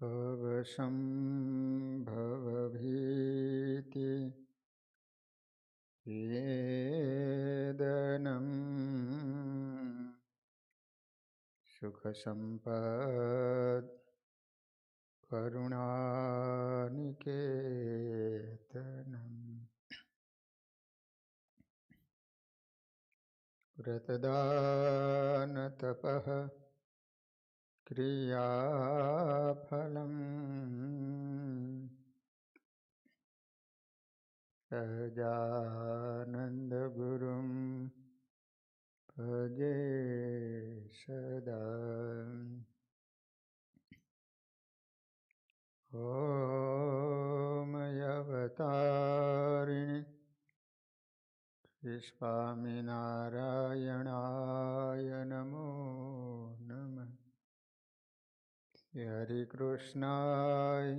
भवसंभवभीति वेदनं सुखसंपद करुणानिकेतनम् व्रतदानतपः क्रियाफलम् सहजानन्दगुरुं भजे सदा। ॐ अवतारिणि श्री स्वामिनारायणाय नमो नमः। हरिकृष्णाय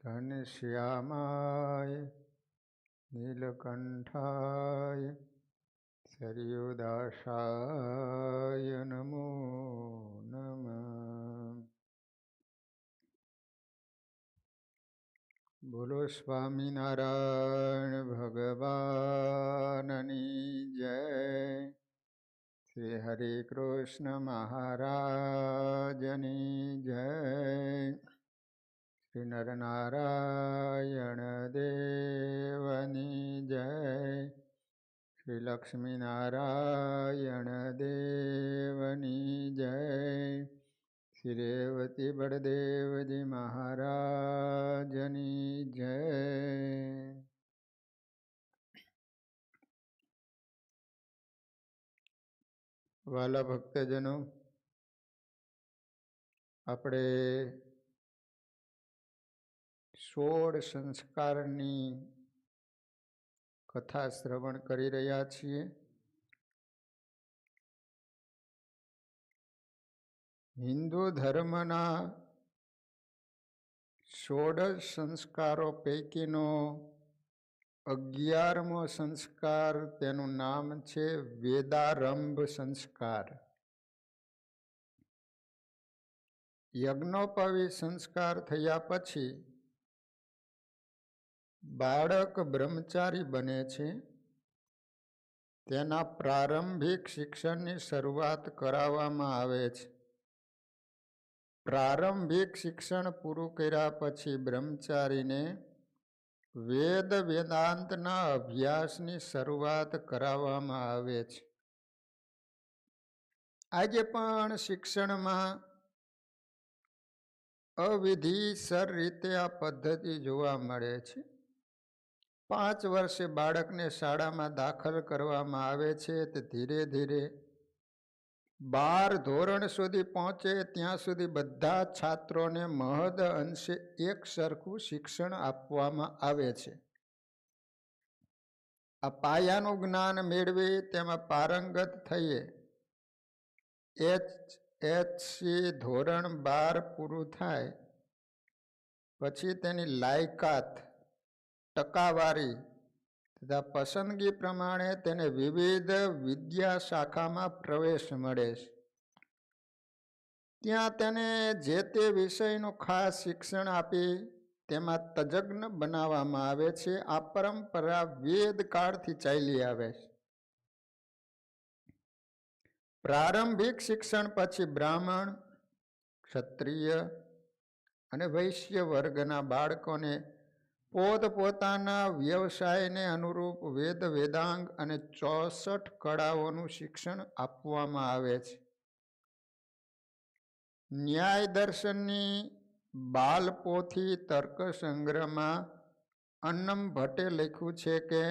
घनश्यामाय नीलकंठाय सरयुदासाय नमो नमः। बोलो स्वामिनारायण भगवाननी जय। श्री हरि कृष्ण महाराजनी जय। श्री नरनारायण देवनी जय। श्री लक्ष्मी नारायण देवनी जय। श्री रेवती बड़देव जी महाराजनी जय। वाला भक्तजनों, આપણે 16 સંસ્કારની કથા શ્રવણ કરી રહ્યા છીએ. હિન્દુ ધર્મના 16 સંસ્કારો પૈકીનો 11મો સંસ્કાર, તેનું નામ છે વેદારંભ સંસ્કાર. યજ્ઞોપવી સંસ્કાર થયા પછી બાળક બ્રહ્મચારી બને છે. તેના પ્રારંભિક શિક્ષણની શરૂઆત કરાવવામાં આવે છે. પ્રારંભિક શિક્ષણ પૂરું કર્યા પછી બ્રહ્મચારીને વેદ વેદાંતના અભ્યાસની શરૂઆત કરાવવામાં આવે છે. આજે પણ શિક્ષણમાં અવિધિસર રીતે આ પદ્ધતિ જોવા મળે છે. 5 વર્ષે બાળકને શાળામાં દાખલ કરવામાં આવે છે. તે ધીરે ધીરે 12 ધોરણ સુધી પહોંચે ત્યાં સુધી બધા છાત્રોને મહદ અંશે એક સરખું શિક્ષણ આપવામાં આવે છે. આ પાયાનું જ્ઞાન મેળવી તેમાં પારંગત થઈએ HSC ધોરણ 12 પૂરું થાય પછી તેની લાયકાત, ટકાવારી તથા પસંદગી પ્રમાણે તેને વિવિધ વિદ્યા શાખામાં પ્રવેશ મળે છે. ત્યાં તેને જે તે વિષયનું ખાસ શિક્ષણ આપી તેમાં તજજ્ઞ બનાવવામાં આવે છે. આ પરંપરા વેદકાળથી ચાલી આવે છે. પ્રારંભિક શિક્ષણ પછી બ્રાહ્મણ, ક્ષત્રિય અને વૈશ્ય વર્ગના બાળકોને પોતપોતાના વ્યવસાયને અનુરૂપ વેદ વેદાંગ અને 64 કળાઓનું શિક્ષણ આપવામાં આવે છે. ન્યાય દર્શનની બાલપોથી તર્ક સંગ્રહમાં અન્નમ ભટ્ટે લખ્યું છે કે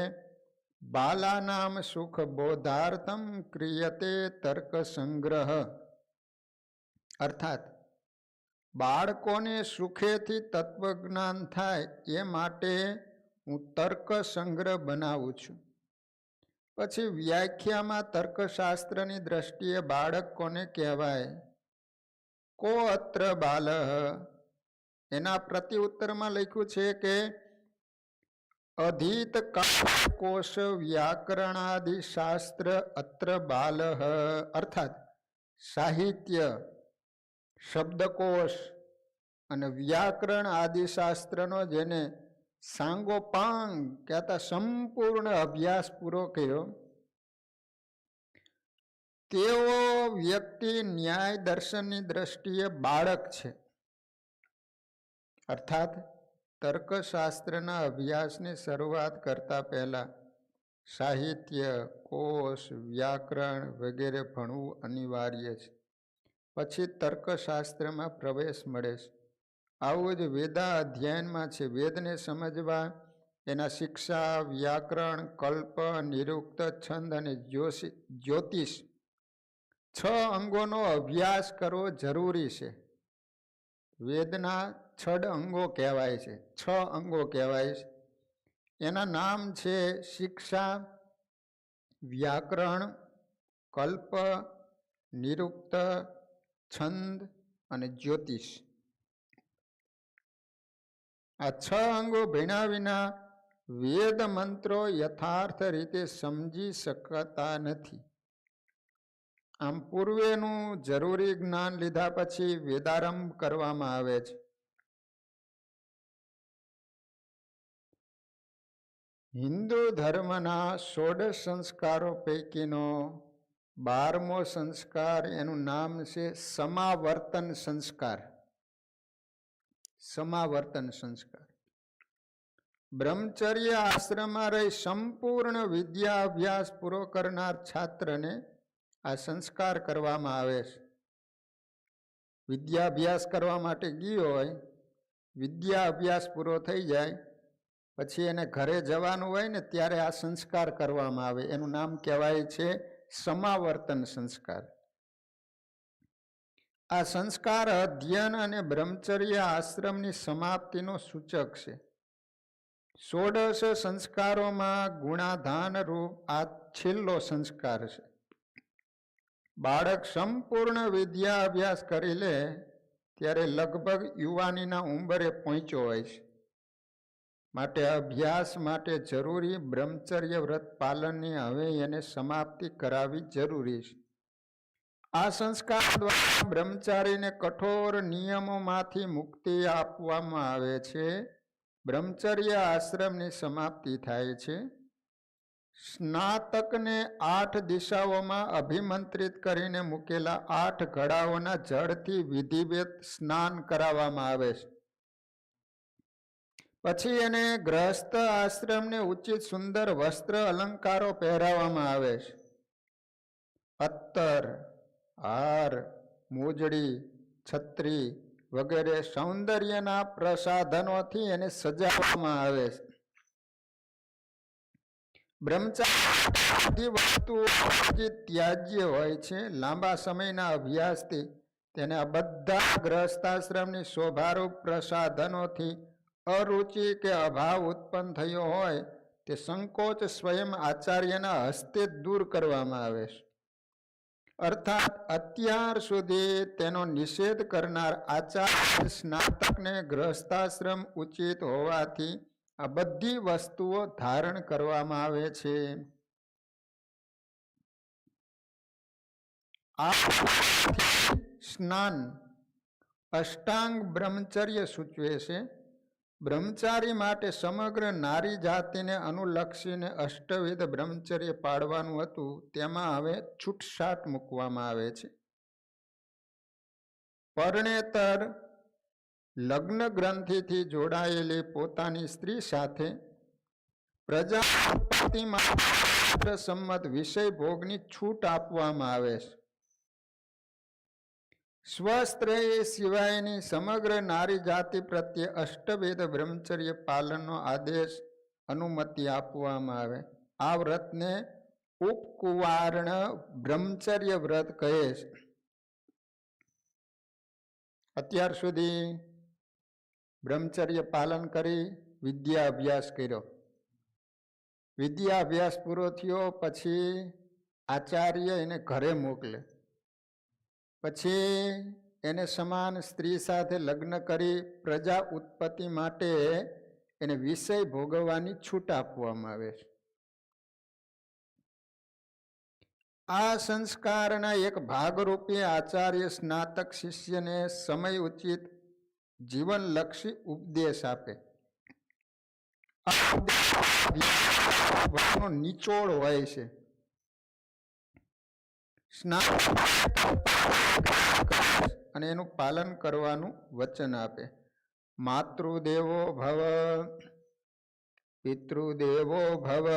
બાલાનામ સુખ બોધાર્થમ ક્રિયતે તર્ક સંગ્રહ. અર્થાત બાળકોને સુખેથી તત્વજ્ઞાન થાય એ માટે હું તર્ક સંગ્રહ બનાવું છું. પછી વ્યાખ્યામાં તર્કશાસ્ત્રની દ્રષ્ટિએ બાળક કોને કહેવાય, કો અત્ર બાલઃ, એના પ્રત્યુત્તરમાં લખ્યું છે કે અધીત કોશ વ્યાકરણાદિ શાસ્ત્ર અત્ર બાલઃ. અર્થાત સાહિત્ય, શબ્દકોશ, અને વ્યાકરણ આદિ શાસ્ત્રનો જેને સાંગોપાંગ કહેતા સંપૂર્ણ અભ્યાસ પૂરો કર્યો તેવો વ્યક્તિ ન્યાય દર્શનની દ્રષ્ટિએ બાળક છે. અર્થાત તર્કશાસ્ત્રના અભ્યાસની શરૂઆત કરતા પહેલા સાહિત્ય, કોષ, વ્યાકરણ વગેરે ભણવું અનિવાર્ય છે. પછી તર્કશાસ્ત્રમાં પ્રવેશ મળે છે. આવું જ વેદા અધ્યયનમાં છે. વેદને સમજવા એના શિક્ષા, વ્યાકરણ, કલ્પ, નિરુક્ત, છંદ અને જ્યોતિષ 6 અંગોનો અભ્યાસ કરવો જરૂરી છે. વેદના 6 અંગો કહેવાય છે. 6 અંગો કહેવાય છે. એના નામ છે શિક્ષા, વ્યાકરણ, કલ્પ, નિરુક્ત, છંદ અને જ્યોતિષ. આ 6 અંગો ભણ્યા વિના વેદ મંત્રો યથાર્થ રીતે સમજી શકતા નથી. આમ પૂર્વેનું જરૂરી જ્ઞાન લીધા પછી વેદારંભ કરવામાં આવે છે. હિન્દુ ધર્મના 16 સંસ્કારો પૈકીનો 12મો સંસ્કાર એનું નામ છે સમાવર્તન સંસ્કાર. સમાવર્તન સંસ્કાર. બ્રહ્મચર્ય આશ્રમમાં રહી સંપૂર્ણ વિદ્યા અભ્યાસ પૂરો કરનાર છાત્રને આ સંસ્કાર કરવામાં આવે છે. વિદ્યા અભ્યાસ કરવા માટે ગયો હોય, વિદ્યા અભ્યાસ પૂરો થઈ જાય પછી એને ઘરે જવાનું હોય ને ત્યારે આ સંસ્કાર કરવામાં આવે. એનું નામ કહેવાય છે સમાવર્તન સંસ્કાર. આ સંસ્કાર અધ્યયન અને બ્રહ્મચર્ય આશ્રમની સમાપ્તિનો સૂચક છે. 16 સંસ્કારોમાં ગુણાધાન રૂપ આ છેલ્લો સંસ્કાર છે. બાળક સંપૂર્ણ વિદ્યા અભ્યાસ કરી લે ત્યારે લગભગ યુવાનીના ઉંબરે પહોંચ્યો હોય છે. માટે અભ્યાસ માટે જરૂરી બ્રહ્મચર્ય વ્રત પાલનની હવે એને સમાપ્તિ કરાવવી જરૂરી છે. આ સંસ્કાર દ્વારા બ્રહ્મચારીને કઠોર નિયમોમાંથી મુક્તિ આપવામાં આવે છે. બ્રહ્મચર્ય આશ્રમની સમાપ્તિ થાય છે. સ્નાતકને 8 દિશાઓમાં અભિમંત્રિત કરીને મૂકેલા 8 ઘડાઓના જળથી વિધિવત સ્નાન કરાવવામાં આવે છે. પછી એને ગ્રહસ્થ આશ્રમને ઉચિત સુંદર વસ્ત્ર અલંકારો પહેરાવવામાં આવે છે. અત્તર, હાર, મોજડી, છત્રી વગેરે સૌંદર્યના પ્રસાધનોથી એને સજાવવામાં આવે છે. બ્રહ્મચારી વસ્તુઓ ત્યાજ્ય હોય છે. લાંબા સમયના અભ્યાસથી તેને આ બધા ગ્રહસ્થાશ્રમની શોભારૂપ પ્રસાધનોથી અરુચિ કે અભાવ ઉત્પન્ન થયો હોય તે સંકોચ સ્વયં આચાર્યના હસ્તે દૂર કરવામાં આવે છે. અર્થાત અત્યાર સુધી તેનો નિષેધ કરનાર આચાર્ય સ્નાતકને ગ્રહસ્થાશ્રમ ઉચિત હોવાથી આ બધી વસ્તુઓ ધારણ કરવામાં આવે છે. આ સ્નાન અષ્ટાંગ બ્રહ્મચર્ય સૂચવે છે. બ્રહ્મચારી માટે સમગ્ર નારી જાતિને અનુલક્ષીને અષ્ટવિધ બ્રહ્મચર્ય પાળવાનું હતું. તેમાં હવે છૂટછાટ મૂકવામાં આવે છે. પરણેતર લગ્ન ગ્રંથિથી જોડાયેલી પોતાની સ્ત્રી સાથે પ્રજાપતિ માત્ર સંમત વિષય ભોગની છૂટ આપવામાં આવે છે. સ્વસ્ત્રય સિવાયની સમગ્ર નારી જાતિ પ્રત્યે અષ્ટવેદ બ્રહ્મચર્ય પાલનનો આદેશ અનુમતિ આપવામાં આવે. આ વ્રતને ઉપકુવાર્ણ બ્રહ્મચર્ય વ્રત કહે છે. અત્યાર સુધી બ્રહ્મચર્ય પાલન કરી વિદ્યા અભ્યાસ કર્યો. વિદ્યા અભ્યાસ પૂરો થયો પછી આચાર્ય એને ઘરે મોકલે. પછી એને સમાન સ્ત્રી સાથે લગ્ન કરી પ્રજા ઉત્પત્તિ માટે એને વિષય ભોગવવાની છૂટ આપવામાં આવે છે. આ સંસ્કારના એક ભાગરૂપે આચાર્ય સ્નાતક શિષ્યને સમય ઉચિત જીવનલક્ષી ઉપદેશ આપે. આ ઉપદેશનો નિચોડ હોય છે. સ્નાન અને એનું પાલન કરવાનું વચન આપે. માતૃદેવો ભવ, પિતૃદેવો ભવ,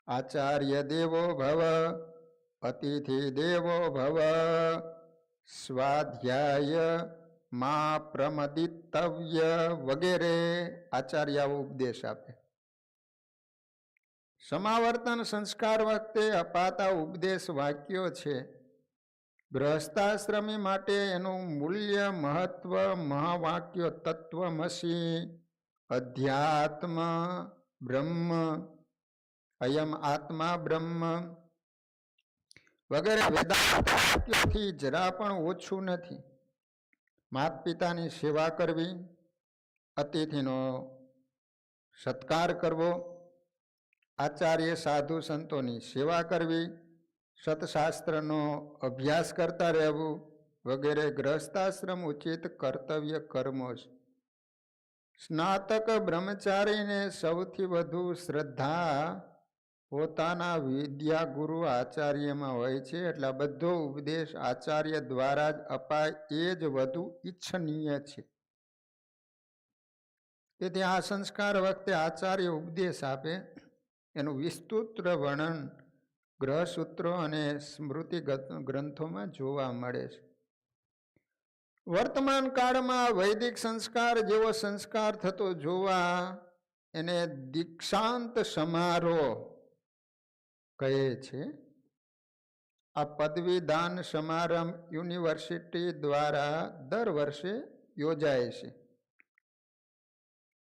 આચાર્ય દેવો ભવ, અતિથિ દેવો ભવ, સ્વાધ્યાય મા પ્રમદિતવ્ય વગેરે આચાર્યો ઉપદેશ આપે. સમાવર્તન સંસ્કાર વખતે અપાતા ઉપદેશ વાક્યો છે. ગૃહસ્થાશ્રમી માટે એનું મૂલ્ય, મહત્વ, મહાવાક્યો તત્વમસી, અધ્યાત્મ, બ્રહ્મ, અયમ આત્મા બ્રહ્મ વગેરે વેદાંત વાક્યોથી જરા પણ ઓછું નથી. માત પિતાની સેવા કરવી, અતિથિનો સત્કાર કરવો, આચાર્ય સાધુ સંતોની સેવા કરવી, સતશાસ્ત્રનો અભ્યાસ કરતા રહેવું વગેરે ગ્રહસ્થાશ્રમ ઉચિત કર્તવ્ય કર્મો છે. સ્નાતક બ્રહ્મચારીને સૌથી વધુ શ્રદ્ધા પોતાના વિદ્યાગુરુ આચાર્યમાં હોય છે. એટલે બધો ઉપદેશ આચાર્ય દ્વારા જ અપાય એ જ વધુ ઈચ્છનીય છે. તેથી આ સંસ્કાર વખતે આચાર્ય ઉપદેશ આપે એનું વિસ્તૃત વર્ણન ગ્રહસૂત્રો અને સ્મૃતિ ગ્રંથોમાં જોવા મળે છે. વર્તમાન કાળમાં વૈદિક સંસ્કાર જેવો સંસ્કાર થતો જોવા એને દીક્ષાંત સમારોહ કહે છે. આ પદવીદાન સમારંભ યુનિવર્સિટી દ્વારા દર વર્ષે યોજાય છે.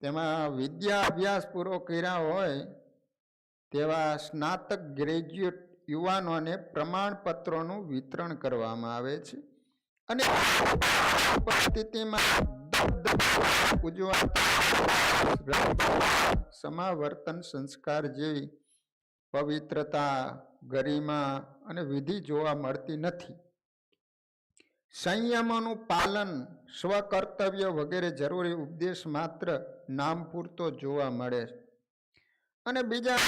તેમાં વિદ્યા અભ્યાસ પૂરો કર્યા હોય તેવા સ્નાતક ગ્રેજ્યુએટ યુવાનોને પ્રમાણપત્રોનું વિતરણ કરવામાં આવે છે. અને પરિસ્થિતિમાં સમાવર્તન સંસ્કાર જેવી પવિત્રતા, ગરિમા અને વિધિ જોવા મળતી નથી. સંયમોનું પાલન, સ્વકર્તવ્ય વગેરે જરૂરી ઉપદેશ માત્ર નામ પૂરતો જોવા મળે છે. અને બીજા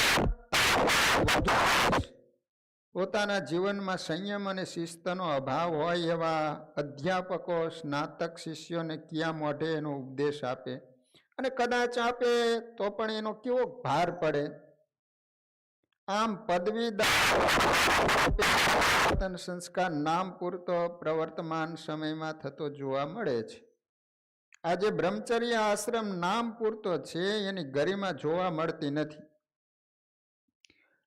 પોતાના જીવનમાં સંયમ અને શિસ્તનો અભાવ હોય એવા અધ્યાપકો સ્નાતક શિષ્યોને ક્યાં મોઢે એનો ઉપદેશ આપે, અને કદાચ આપે તો પણ એનો કેવો ભાર પડે. આમ પદવીદાન સંસ્કાર નામ પૂરતો પ્રવર્તમાન સમયમાં થતો જોવા મળે છે. આજે બ્રહ્મચર્ય આશ્રમ નામ પૂરતો છે, એની ગરિમા જોવા મળતી નથી.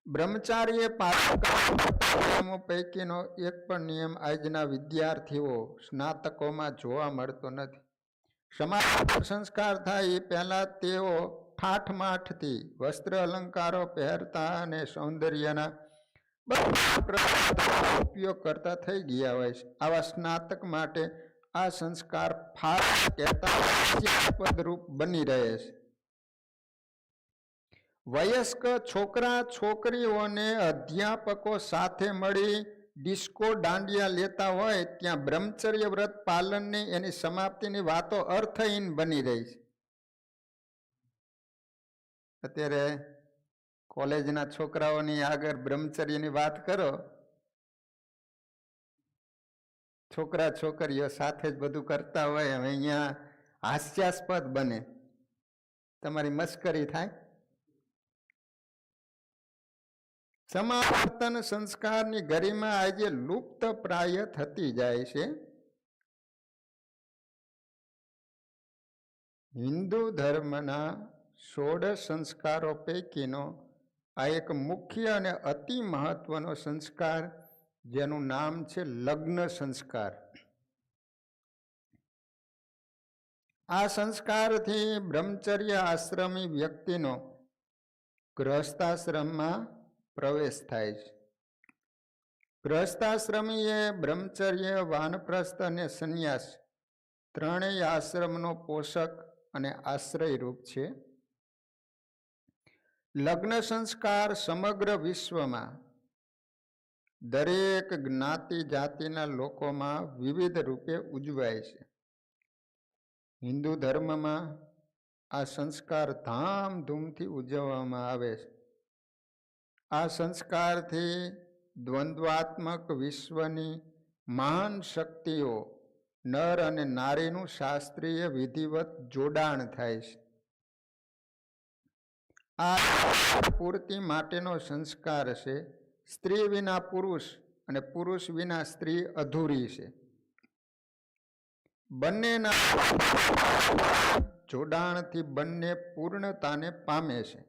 બ્રહ્મચાર્ય નિયમો પૈકીનો એક પણ નિયમ આજના વિદ્યાર્થીઓ સ્નાતકોમાં જોવા મળતો નથી. સમાજ સંસ્કાર થાય એ પહેલા તેઓ ઠાઠમાઠથી વસ્ત્ર અલંકારો પહેરતા અને સૌંદર્યના ઉપયોગ કરતા થઈ ગયા હોય છે. આવા સ્નાતક માટે આ સંસ્કાર પદરૂપ બની રહે છે. વયસ્ક છોકરા છોકરીઓને અધ્યાપકો સાથે મળી ડિસ્કો દાંડિયા લેતા હોય ત્યાં બ્રહ્મચર્ય વ્રત પાલનની એની સમાપ્તિની વાતો અર્થહીન બની રહી છે. અત્યારે કોલેજના છોકરાઓની આગળ બ્રહ્મચર્યની વાત કરો, છોકરા છોકરીઓ સાથે જ બધું કરતા હોય, હવે અહીંયા હાસ્યાસ્પદ બને, તમારી મસ્કરી થાય. સમાવર્તન સંસ્કારની ગરિમા આજે લુપ્ત પ્રાય થતી જાય છે. હિન્દુ ધર્મના 16 સંસ્કારો પૈકીનો આ એક મુખ્ય અને અતિ મહત્વનો સંસ્કાર, જેનું નામ છે લગ્ન સંસ્કાર. આ સંસ્કારથી બ્રહ્મચર્ય આશ્રમી વ્યક્તિનો ગૃહસ્થાશ્રમમાં પ્રવેશ થાય છે. ગૃહસ્થાશ્રમી એ બ્રહ્મચર્ય, વાનપ્રસ્થ અને સંન્યાસ ત્રણેય આશ્રમનો પોષક અને આશ્રય રૂપ છે. લગ્ન સંસ્કાર સમગ્ર વિશ્વમાં દરેક જ્ઞાતિ જાતિના લોકોમાં વિવિધ રૂપે ઉજવાય છે. હિન્દુ ધર્મમાં આ સંસ્કાર ધામધૂમથી ઉજવવામાં આવે છે. આ સંસ્કારથી દ્વંદ્વાત્મક વિશ્વની મહાન શક્તિઓ નર અને નારીનું શાસ્ત્રીય વિધિવત જોડાણ થાય છે. આ પૂર્તિ માટેનો સંસ્કાર છે. સ્ત્રી વિના પુરુષ અને પુરુષ વિના સ્ત્રી અધૂરી છે. બંનેના જોડાણથી બંને પૂર્ણતાને પામે છે.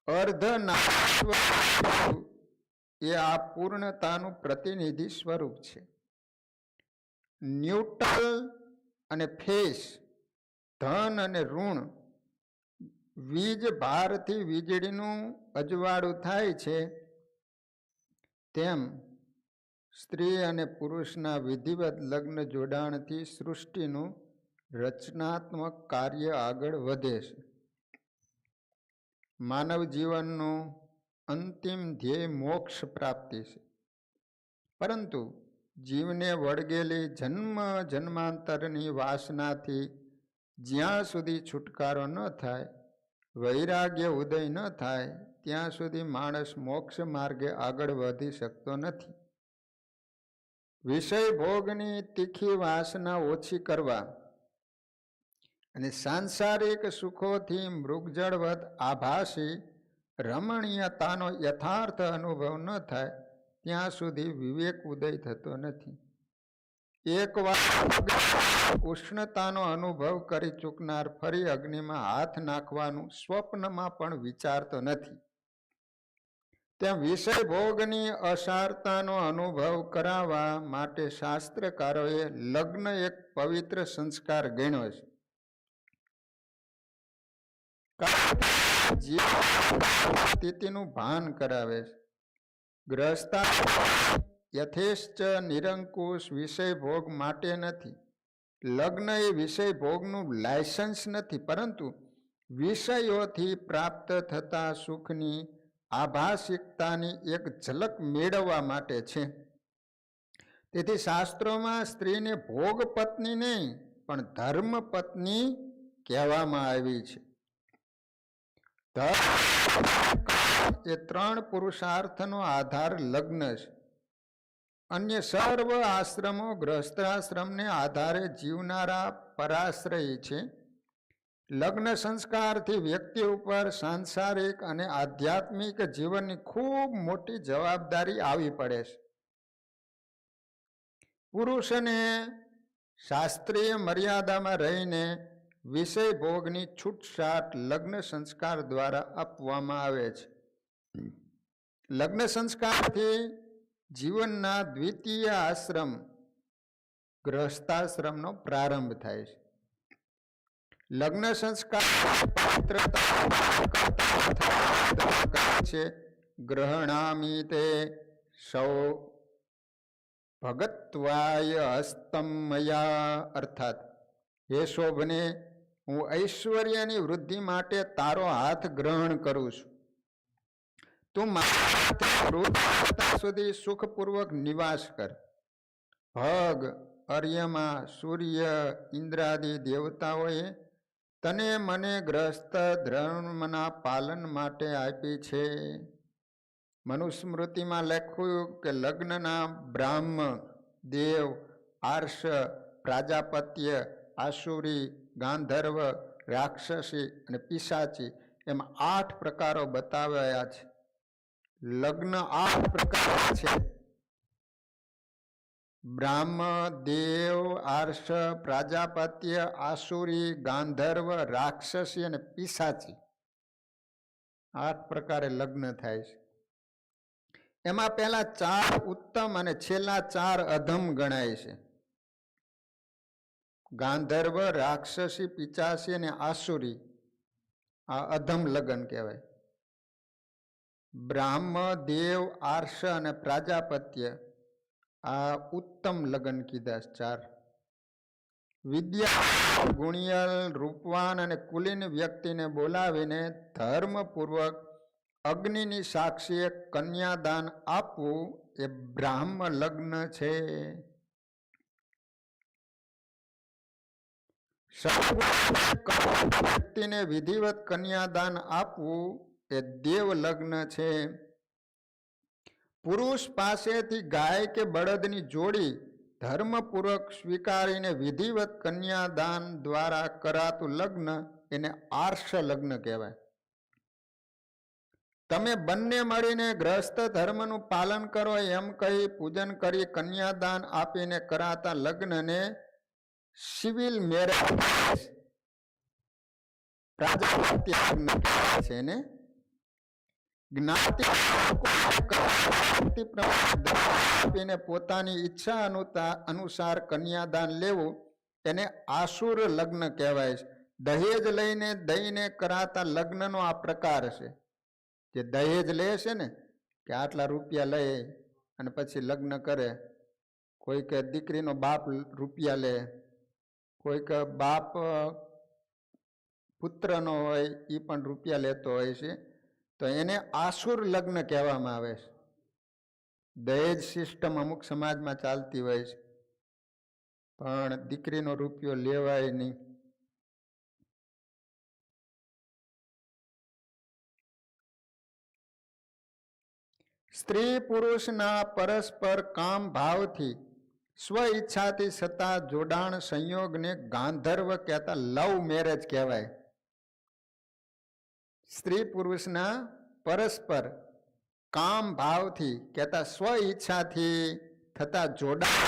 અર્ધનારીત્વ એ આ પૂર્ણતાનું પ્રતિનિધિ સ્વરૂપ છે. ન્યુટ્રલ અને ફેસ, ધન અને ઋણ, વીજ ભારથી વીજળીનું અજવાળું થાય છે, તેમ સ્ત્રી અને પુરુષના વિધિવત લગ્ન જોડાણથી સૃષ્ટિનું રચનાત્મક કાર્ય આગળ વધે છે. માનવ જીવનનું અંતિમ ધ્યેય મોક્ષ પ્રાપ્તિ છે. પરંતુ જીવને વળગેલી જન્મ જન્માંતરની વાસનાથી જ્યાં સુધી છુટકારો ન થાય, વૈરાગ્ય ઉદય ન થાય, ત્યાં સુધી માણસ મોક્ષ માર્ગે આગળ વધી શકતો નથી. વિષય ભોગની તીખી વાસના ઓછી કરવા અને સાંસારિક સુખોથી મૃગજળવત આભાસી રમણીયતાનો યથાર્થ અનુભવ ન થાય ત્યાં સુધી વિવેક ઉદય થતો નથી. એકવાર ઉષ્ણતાનો અનુભવ કરી ચૂકનાર ફરી અગ્નિમાં હાથ નાખવાનું સ્વપ્નમાં પણ વિચારતો નથી. ત્યાં વિષય ભોગની અસારતાનો અનુભવ કરાવવા માટે શાસ્ત્રકારોએ લગ્ન એક પવિત્ર સંસ્કાર ગણ્યો છે. સ્થિતિનું ભાન કરાવે છે. ગ્રહસ્થા યથેષ્ટ નિરંકુશ વિષય ભોગ માટે નથી. લગ્ન એ વિષય ભોગનું લાયસન્સ નથી, પરંતુ વિષયોથી પ્રાપ્ત થતા સુખની આભાસિકતાની એક ઝલક મેળવવા માટે છે. તેથી શાસ્ત્રોમાં સ્ત્રીને ભોગ પત્ની નહીં પણ ધર્મ પત્ની કહેવામાં આવી છે. એ ત્રણ પુરુષાર્થનો આધાર લગ્ન છે. અન્ય સર્વ આશ્રમો ગ્રહસ્થાશ્રમને આધારે જીવનારા પરાશ્રયી છે. લગ્ન સંસ્કારથી વ્યક્તિ ઉપર સાંસારિક અને આધ્યાત્મિક જીવનની ખૂબ મોટી જવાબદારી આવી પડે છે. પુરુષને શાસ્ત્રીય મર્યાદામાં રહીને વિષય ભોગની છૂટછાટ લગ્ન સંસ્કાર દ્વારા આપવામાં આવે છે. લગ્ન સંસ્કારથી જીવનના દ્વિતીય આશ્રમ ગ્રહસ્થાશ્રમનો પ્રારંભ થાય છે. લગ્ન સંસ્કાર છે ગ્રહણામી તે સૌ ભગત્વાય હસ્તમયા, અર્થાત હે શોભને, હું ઐશ્વર્યની વૃદ્ધિ માટે તારો હાથ ગ્રહણ કરું છું. તું મારા સુધી સુખપૂર્વક નિવાસ કર. ભગ, અર્યમા, સૂર્ય, ઇન્દ્રાદિ દેવતાઓએ તને મને ગ્રસ્ત ધર્મના પાલન માટે આપી છે. મનુસ્મૃતિમાં લખ્યું કે લગ્નના બ્રાહ્મ, દેવ, આર્ષ, પ્રાજાપત્ય, આસુરી, ગાંધર્વ, રાક્ષસી અને પિશાચી એમ 8 પ્રકારો બતાવ્યા છે. લગ્ન 8 પ્રકાર છે. બ્રાહ્મ, દેવ, આર્ષ, પ્રાજાપત્ય, આસુરી, ગાંધર્વ, રાક્ષસી અને પિશાચી 8 પ્રકારે લગ્ન થાય છે. એમાં પહેલા 4 ઉત્તમ અને છેલ્લા 4 અધમ ગણાય છે. ગાંધર્વ, રાક્ષસી, પિશાચી અને આસુરી આ અધમ લગ્ન કહેવાય. બ્રાહ્મ, દેવ, આર્ષ અને પ્રાજાપત્ય આ ઉત્તમ લગ્ન કીધા 4. વિદ્યા, ગુણિયલ, રૂપવાન અને કુલીન વ્યક્તિને બોલાવીને ધર્મપૂર્વક અગ્નિની સાક્ષીએ કન્યાદાન આપવું એ બ્રાહ્મ લગ્ન છે. વ્યક્તિને વિધિવત કન્યાદાન આપવું એ દેવ લગ્ન છે. પુરુષ પાસેથી ગાય કે બળદની જોડી ધર્મપૂર્વક સ્વીકારીને વિધિવત કન્યાદાન દ્વારા કરાતું લગ્ન એને આર્ષ લગ્ન કહેવાય. તમે બંને મળીને ગ્રસ્ત ધર્મનું પાલન કરો એમ કહી પૂજન કરી કન્યાદાન આપીને કરાતા લગ્નને સિવિલ મેરેજ પ્રાજાપત્ય લગ્ન કહેવાય છે. એને જ્ઞાતિ આપીને પોતાની ઈચ્છા અનુસાર કન્યાદાન લેવું એને આસુર લગ્ન કહેવાય છે. દહેજ લઈને દઈને કરાતા લગ્નનો આ પ્રકાર છે. જે દહેજ લે છે ને કે આટલા રૂપિયા લે અને પછી લગ્ન કરે. કોઈક દીકરીનો બાપ રૂપિયા લે, કોઈક બાપ પુત્રનો હોય એ પણ રૂપિયા લેતો હોય છે. તો એને આસુર લગ્ન કહેવામાં આવે છે. દહેજ સિસ્ટમ અમુક સમાજમાં ચાલતી હોય છે, પણ દીકરીનો રૂપિયો લેવાય નહીં. સ્ત્રી પુરુષના પરસ્પર કામ ભાવથી સ્વ ઈચ્છાથી થતા જોડાણ સંયોગને ગાંધર્વ કહેતા લવ મેરેજ કહેવાય. સ્ત્રી પુરુષના પરસ્પર કામ ભાવથી કહેતા સ્વ ઈચ્છાથી થતા જોડાણ.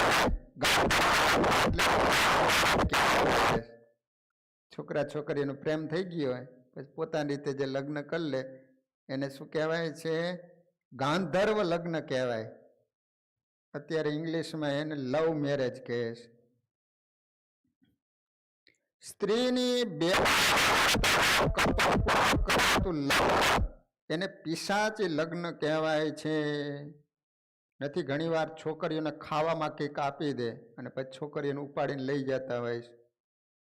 છોકરા છોકરીનો પ્રેમ થઈ ગયો હોય પછી પોતાની રીતે જે લગ્ન કરી લે એને શું કહેવાય છે? ગાંધર્વ લગ્ન કહેવાય. અત્યારે ઇંગ્લિશમાં એને લવ મેરેજ કહે છે. સ્ત્રીની બે એને પિશાચી લગ્ન કહેવાય છે. નથી ઘણીવાર છોકરીઓને ખાવામાં કંઈક આપી દે અને પછી છોકરીઓને ઉપાડીને લઈ જતા હોય છે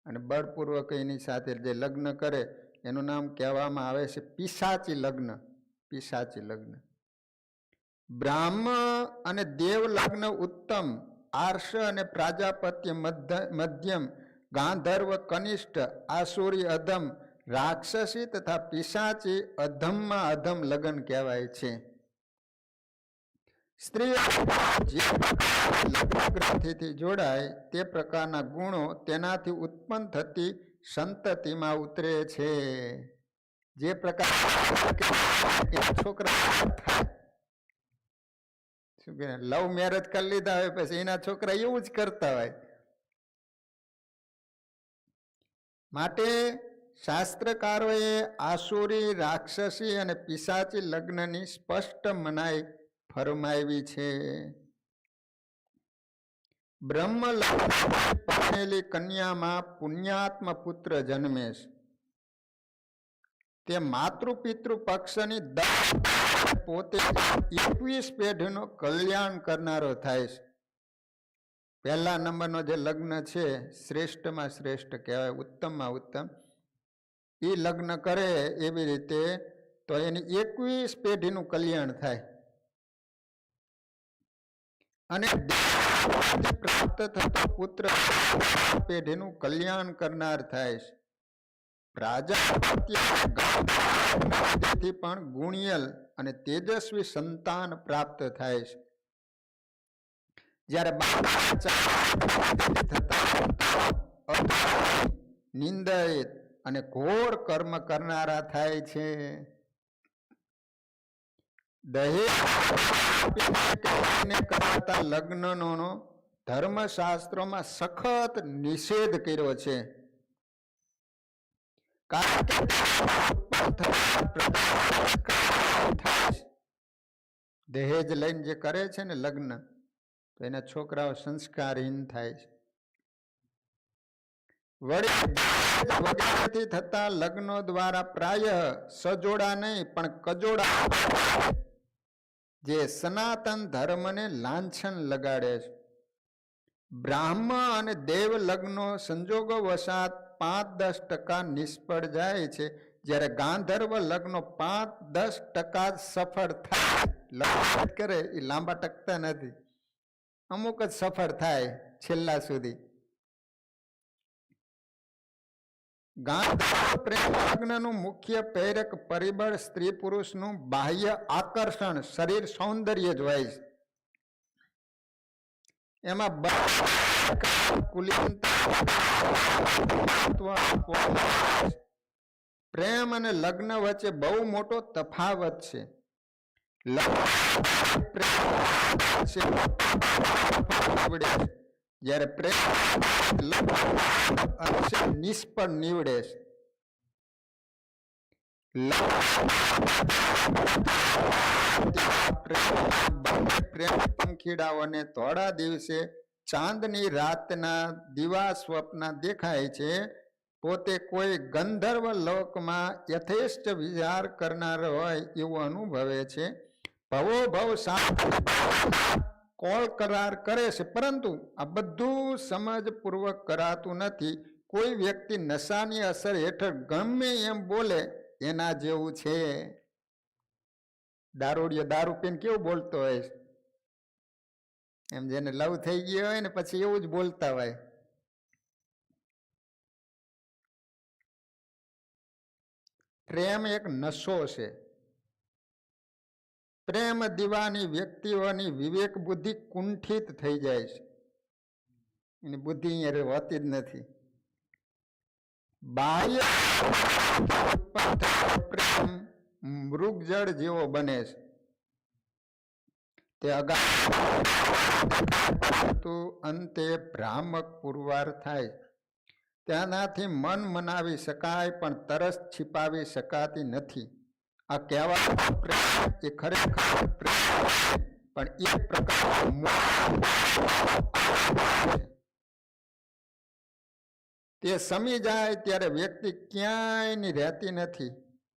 અને બળપૂર્વક એની સાથે જે લગ્ન કરે એનું નામ કહેવામાં આવે છે પિશાચી લગ્ન. પિશાચી લગ્ન. બ્રાહ્મ અને દેવ લગ્ન ઉત્તમ, આર્ષ અને પ્રાજાપત્ય મધ્યમ, ગાંધર્વ કનિષ્ઠ, આસુરી અધમ, રાક્ષસી તથા પિશાચી અધમમાં અધમ લગ્ન કહેવાય છે. સ્ત્રી જે ગ્રંથિથી જોડાય તે પ્રકારના ગુણો તેનાથી ઉત્પન્ન થતી સંતતિમાં ઉતરે છે. જે પ્રકાર છોકરા શું કે લવ મેરેજ કરી લીધા હોય પછી એના છોકરા એવું જ કરતા હોય. માટે શાસ્ત્રકારોએ આસુરી, રાક્ષસી અને પિશાચી લગ્નની સ્પષ્ટ મનાઈ ફરમાવી છે. બ્રહ્મ પામેલી કન્યામાં પુણ્યાત્મ પુત્ર જન્મે છે. તે માતૃ પિતૃ પક્ષની પોતે 21 પેઢીનો કલ્યાણ કરનારો થાય છે. પહેલા નંબરનો જે લગ્ન છે શ્રેષ્ઠમાં શ્રેષ્ઠ કહેવાય, ઉત્તમમાં ઉત્તમ. એ લગ્ન કરે એવી રીતે તો એની 21 પેઢીનું કલ્યાણ થાય અને પ્રાપ્ત થતો પુત્ર પેઢીનું કલ્યાણ કરનાર થાય છે. પ્રાજાપત્યથી પણ ગુણિયલ અને તેજસ્વી સંતાન પ્રાપ્ત થાય છે. જ્યારે નિંદિત અને ઘોર કર્મ કરનારા થાય છે. દહેજ કરાતા લગ્નનો ધર્મશાસ્ત્રોમાં સખત નિષેધ કર્યો છે. દહેજ લઈને જે કરે છે ને લગ્ન તો એના છોકરાઓ સંસ્કારહીન થાય છે. વડીલથી થતા લગ્નો દ્વારા પ્રાય સજોડા નહીં પણ કજોડા જે સનાતન ધર્મને લાંછન લગાડે છે. બ્રાહ્મ અને દેવ લગ્નો સંજોગો વસાત 5-10% નિષ્ફળ જાય છે, જ્યારે ગાંધર્વ લગ્નો 5-10% સફળ થાય. લગ્ન કરે એ લાંબા ટકતા નથી, અમુક જ સફળ થાય છેલ્લા સુધી. ગાંધર્વ પ્રેમ લગ્નનું મુખ્ય પ્રેરક પરિબળ સ્ત્રી પુરુષનું બાહ્ય આકર્ષણ, શરીર સૌંદર્ય જ હોય છે. એમાં પ્રેમ અને લગ્ન વચ્ચે બહુ મોટો તફાવત છે. જ્યારે પ્રેમ નિષ્ફળ નીવડે છે. પ્રેમ પંખીડાઓને થોડા દિવસે ચાંદની રાતના દિવા સ્વપ્ન દેખાય છે. પોતે કોઈ ગંધર્વ લોકમાં યથેષ્ટ વિચાર કરનાર હોય એવું અનુભવે છે. ભવો ભવ કોલ કરાર કરે છે, પરંતુ આ બધું સમજપૂર્વક કરાતું નથી. કોઈ વ્યક્તિ નશાની અસર હેઠળ ગમે એમ બોલે એના જેવું છે. દારૂડિયો દારૂ પીને કેવું બોલતો હોય એમ, જેને લવ થઈ ગયો હોય ને પછી એવું જ બોલતા હોય. પ્રેમ એક નશો છે. પ્રેમ દીવાની વ્યક્તિઓની વિવેક બુદ્ધિ કુંઠિત થઈ જાય છે. એની બુદ્ધિ અહીંયા હોતી જ નથી. બાહ્ય પ્રેમ મૃગજળ જેવો બને છે. તે અગાઉ અંતે ભ્રામક પુરવાર થાય. તેનાથી મન મનાવી શકાય પણ તરસ छिपाવી શકાતી નથી. આ કહેવા પ્રેમ એ ખરેખર પ્રેમ પણ એક પ્રકાર તે સમી જાય ત્યારે વ્યક્તિ ક્યાંયની રહેતી નથી.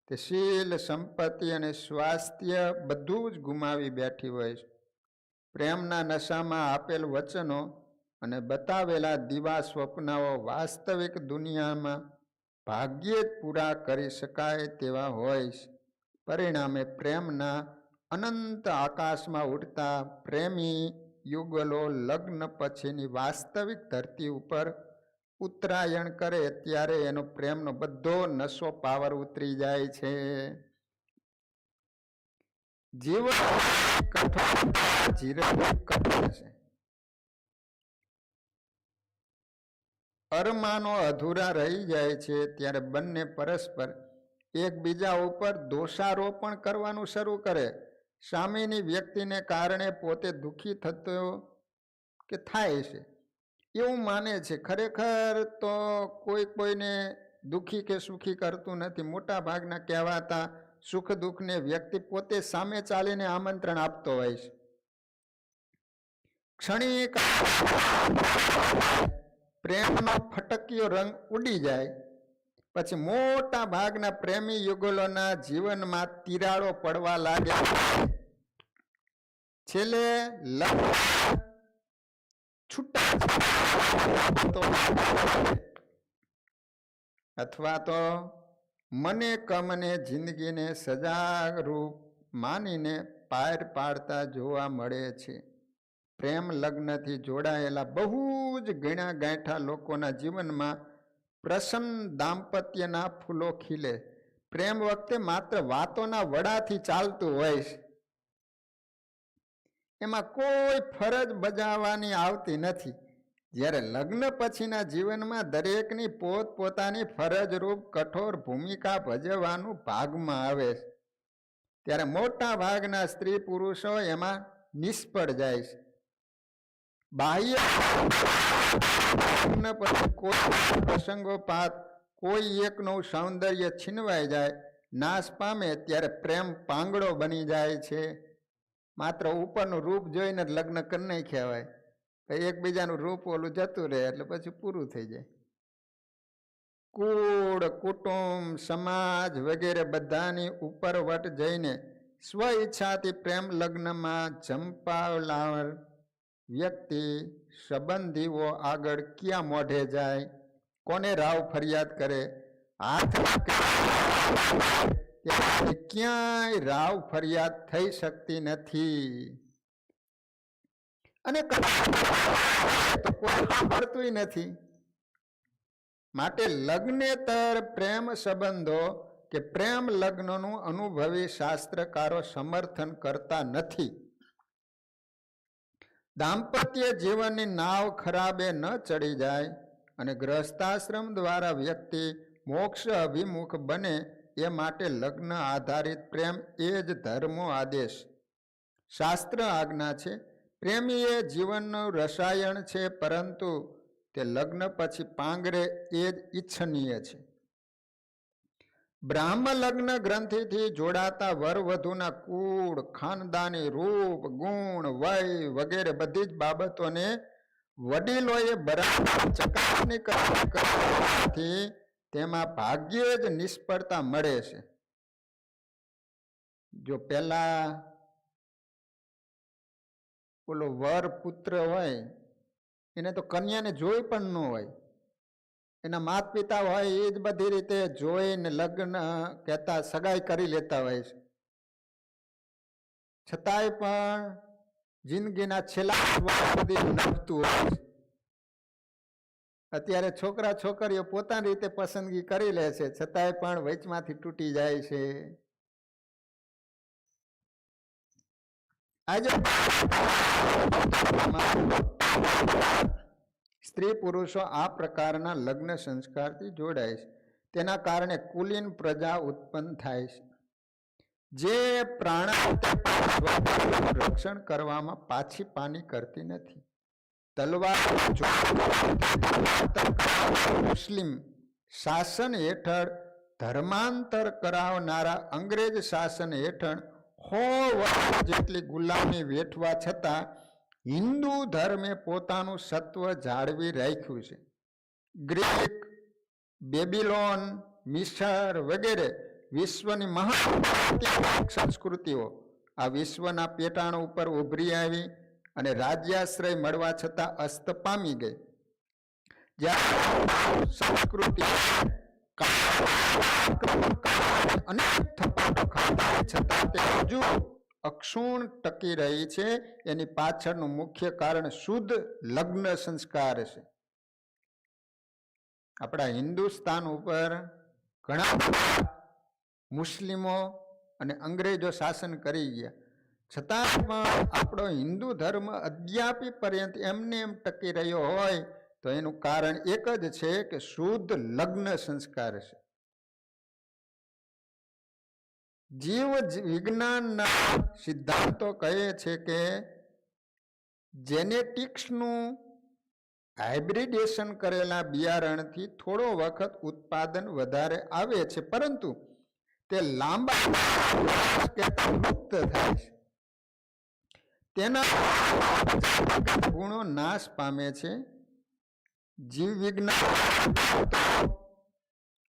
તે શીલ, સંપત્તિ અને સ્વાસ્થ્ય બધું જ ગુમાવી બેઠી હોય છે. પ્રેમના નશામાં આપેલ વચનો અને બતાવેલા દિવા સ્વપ્નાઓ વાસ્તવિક દુનિયામાં ભાગ્યે જ પૂરા કરી શકાય તેવા હોય છે. પરિણામે પ્રેમના અનંત આકાશમાં ઉડતા પ્રેમી યુગલો લગ્ન પછીની વાસ્તવિક ધરતી ઉપર ઉત્તરાયણ કરે ત્યારે એનો પ્રેમનો બધો નશો પાવર ઉતરી જાય છે. જીવન કઠોર છે. અરમાનો અધૂરા રહી જાય છે ત્યારે બંને પરસ્પર એકબીજા ઉપર દોષારોપણ કરવાનું શરૂ કરે. સામેની વ્યક્તિને કારણે પોતે દુઃખી થતો કે થાય છે એવું માને છે. ખરેખર તો કોઈને દુઃખી કે સુખી કરતું નથી. મોટા ભાગના કહેવાતા સુખ દુઃખને વ્યક્તિ પોતે સામે ચાલીને આમંત્રણ આપતો હોય છે. ક્ષણિક પ્રેમનો ફટકિયો રંગ ઉડી જાય પછી મોટા ભાગના પ્રેમી યુગલોના જીવનમાં તિરાડો પડવા લાગે. છેલ્લે અથવા તો મને કમને જિંદગીને સજાગ રૂપ માનીને પાર પાડતા જોવા મળે છે. પ્રેમ લગ્નથી જોડાયેલા બહુ જ ગણ્યા ગાંઠા લોકોના જીવનમાં પ્રસન્ન દાંપત્યના ફૂલો ખીલે. પ્રેમ વખતે માત્ર વાતોના વડાથી ચાલતું હોય છે. એમાં કોઈ ફરજ બજાવવાની આવતી નથી. જ્યારે લગ્ન પછીના જીવનમાં દરેકની પોતપોતાની ફરજરૂપ કઠોર ભૂમિકા ભજવવાનું ભાગમાં આવે છે ત્યારે મોટા ભાગના સ્ત્રી પુરુષો એમાં નિષ્ફળ જાય છે. બાહ્ય કોઈ પ્રસંગોપાત કોઈ એકનું સૌંદર્ય છીનવાઈ જાય, નાશ પામે ત્યારે પ્રેમ પાંગડો બની જાય છે. માત્ર ઉપરનું રૂપ જોઈને લગ્ન કરી નાખ્યા હોય, એકબીજાનું રૂપ ઓલું જતું રહે એટલે પછી પૂરું થઈ જાય. કુળ, કુટુંબ, સમાજ વગેરે બધાની ઉપરવટ જઈને સ્વ ઈચ્છાથી પ્રેમ લગ્નમાં ઝંપાવનાર વ્યક્તિ સંબંધીઓ આગળ ક્યાં મોઢે જાય, કોને રાવ ફરિયાદ કરે, હાથ ક્યાંય રાવ ફરિયાદ થઈ શકતી નથી અને કોઈ સાંભળતું નથી. માટે લગ્નેતર પ્રેમ સંબંધો કે પ્રેમ લગ્નનું અનુભવી શાસ્ત્રકારો સમર્થન કરતા નથી. દાંપત્ય જીવનની નાવ ખરાબે ન ચડી જાય અને ગ્રહસ્થાશ્રમ દ્વારા વ્યક્તિ મોક્ષ અભિમુખ બને એ માટે લગ્ન આધારિત પ્રેમ એ જ ધર્મો આદેશ શાસ્ત્ર આજ્ઞા છે. પ્રેમી એ જીવનનું રસાયણ છે, પરંતુ તે લગ્ન પછી પાંગરે એ જ ઈચ્છનીય છે. બ્રાહ્મ લગ્ન ગ્રંથિથી જોડાતા વર વધુના કુળ, ખાનદાની રૂપ, ગુણ, વય વગેરે બધી જ બાબતોને વડીલોએ બરાબર ચકાસણી કરવાથી તેમાં ભાગ્યે જ નિષ્ફળતા મળે છે. જો પેલા ઓલો વર પુત્ર હોય એને તો કન્યાને જોઈ પણ ન હોય, એના માતા પિતા હોય એ જ બધી રીતે જોઈને લગ્ન કહેતા સગાઈ કરી લેતા હોય છે. છતાંય પણ જિંદગીના છેલ્લા સુધી નભતું હોય છે. અત્યારે છોકરા છોકરીઓ પોતાની રીતે પસંદગી કરી લે છે, છતાંય પણ વચમાંથી તૂટી જાય છે. આજે સ્ત્રી પુરુષો આ પ્રકારના લગ્ન સંસ્કારથી જોડાય છે. તેના કારણે કુલીન પ્રજા ઉત્પન્ન થાય છે, જે પ્રાણ રક્ષણ કરવામાં પાછી પાની કરતી નથી. તલવાર મુસ્લિમ શાસન હેઠળ ધર્માંતર કરાવનારા અંગ્રેજ શાસન હેઠળ 100 વર્ષ જેટલી ગુલામી વેઠવા છતાં હિન્દુ ધર્મે પોતાનું સત્વ જાળવી રાખ્યું છે. ગ્રીક, બેબીલોન, મિસર વગેરે વિશ્વની મહાન સંસ્કૃતિઓ આ વિશ્વના પેટાણ ઉપર ઉભરી આવી અને રાજ્યાશ્રય મળવા છતાં અસ્ત પામી ગઈ. જ્યારે સંસ્કૃતિ છતાં તે હજુ અક્ષુણ ટકી રહી છે. એની પાછળનું મુખ્ય કારણ શુદ્ધ લગ્ન સંસ્કાર છે. આપણા હિન્દુસ્તાન ઉપર ઘણા મુસ્લિમો અને અંગ્રેજો શાસન કરી ગયા, છતાં પણ આપણો હિન્દુ ધર્મ અદ્યાપી પર્યંત એમને એમ ટકી રહ્યો હોય તો એનું કારણ એક જ છે કે શુદ્ધ લગ્ન સંસ્કાર છે. જીવ વિજ્ઞાનના સિદ્ધાંતો કહે છે કે જેનેટિક્સનું હાઇબ્રિડેશન કરેલા બિયારણથી થોડો વખત ઉત્પાદન વધારે આવે છે, પરંતુ તે લાંબા મુક્ત થાય છે. તેના ગુણો નાશ પામે છે. જીવ વિજ્ઞાન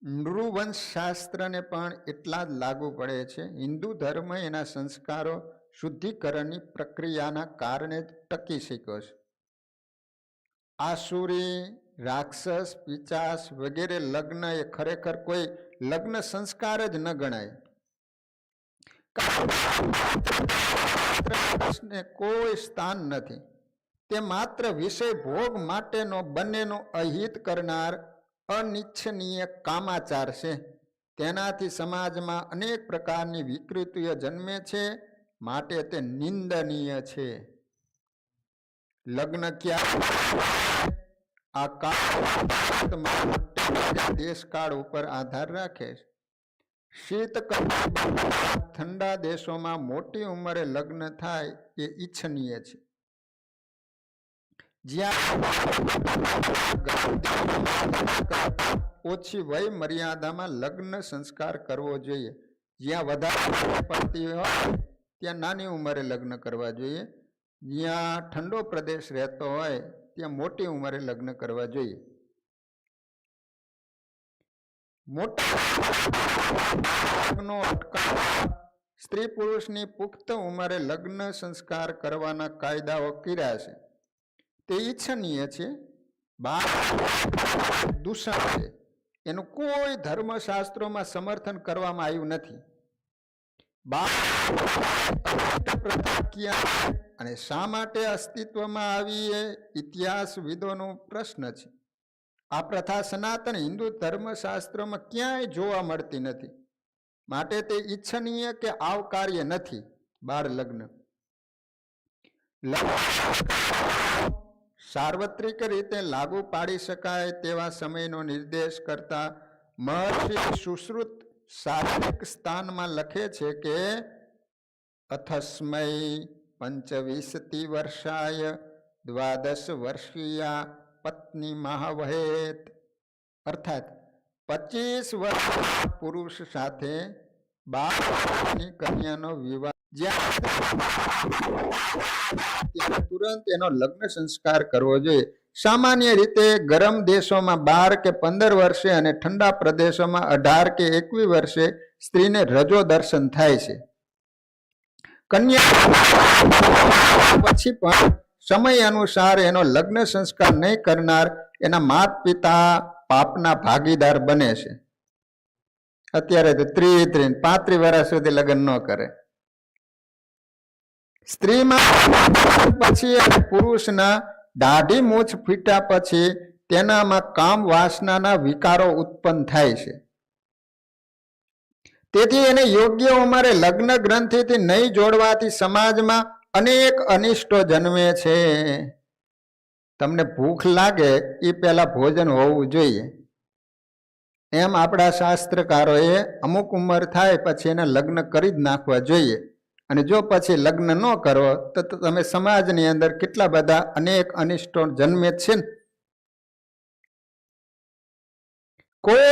નૃવંશશાસ્ત્રને પણ એટલા જ લાગુ પડે છે. હિન્દુ ધર્મ એના સંસ્કારો શુદ્ધિકરણની પ્રક્રિયાના કારણે જ ટકી શક્યો છે. આસુરી, રાક્ષસ, પિચાસ વગેરે લગ્ન એ ખરેખર કોઈ લગ્ન સંસ્કાર જ ન ગણાય. કોઈ સ્થાન નથી. તે માત્ર વિષય ભોગ માટેનો બંનેનો અહિત કરનાર અનિચ્છનીય કામાચાર છે. તેનાથી સમાજમાં અનેક પ્રકારની વિકૃતિઓ જન્મે છે, માટે તે નિંદનીય છે. લગ્ન ક્યાં આ કાળ દેશકાળ ઉપર આધાર રાખે છે. શીતકાળ ઠંડા દેશોમાં મોટી ઉંમરે લગ્ન થાય એ ઈચ્છનીય છે. જ્યાં ઓછી વય મર્યાદામાં લગ્ન સંસ્કાર કરવો જોઈએ. જ્યાં વધારે પડતી હોય ત્યાં નાની ઉંમરે લગ્ન કરવા જોઈએ. જ્યાં ઠંડો પ્રદેશ રહેતો હોય ત્યાં મોટી ઉંમરે લગ્ન કરવા જોઈએ. સ્ત્રી પુરુષની પુખ્ત ઉંમરે લગ્ન સંસ્કાર કરવાના કાયદાઓ કર્યા છે. તે ઈચ્છનીય છે. દૂષણ છે. એનું કોઈ ધર્મશાસ્ત્રોમાં સમર્થન કરવામાં આવ્યું નથી. અને શા માટે અસ્તિત્વમાં આવી એ ઇતિહાસવિદોનો પ્રશ્ન છે. આ પ્રથા સનાતન હિન્દુ ધર્મશાસ્ત્રોમાં ક્યાંય જોવા મળતી નથી, માટે તે ઈચ્છનીય કે આવકાર્ય નથી. બાળ લગ્ન સાર્વત્રિક રીતે લાગુ પાડી શકાય તેવા સમયનો નિર્દેશ કરતા મહર્ષિ સુશ્રુત શારીરિક સ્થાનમાં લખે છે કે અથસ્મય 25 વર્ષાય 12 વર્ષીયા પત્ની મહાવહેત, અર્થાત 25 વર્ષના પુરુષ સાથે 12 વર્ષની કન્યાનો વિવાહ ત્યાં તુરંત એનો લગ્ન સંસ્કાર કરવો જોઈએ. સામાન્ય રીતે ગરમ દેશોમાં 12 કે 15 વર્ષે અને ઠંડા પ્રદેશોમાં 18 કે 21 વર્ષે સ્ત્રીને રજો દર્શન થાય છે. કન્યા પછી પણ સમય અનુસાર એનો લગ્ન સંસ્કાર નહીં કરનાર એના માતા પિતા પાપના ભાગીદાર બને છે. અત્યારે તો 30-35 વર્ષ સુધી લગ્ન ન કરે. સ્ત્રીમાં પછી અને પુરુષના દાઢી મૂછ ફીટ્યા પછી તેનામાં કામ વાસનાના વિકારો ઉત્પન્ન થાય છે. તેથી એને યોગ્ય ઉંમરે લગ્ન ગ્રંથિથી નહીં જોડવાથી સમાજમાં અનેક અનિષ્ટો જન્મે છે. તમને ભૂખ લાગે એ પહેલા ભોજન હોવું જોઈએ, એમ આપણા શાસ્ત્રકારોએ અમુક ઉંમર થાય પછી એને લગ્ન કરી જ નાખવા જોઈએ. અને જો પછી લગ્ન ન કરો તો તમે સમાજની અંદર કેટલા બધા અનેક અનિષ્ટો જન્મે છે ને. કોઈ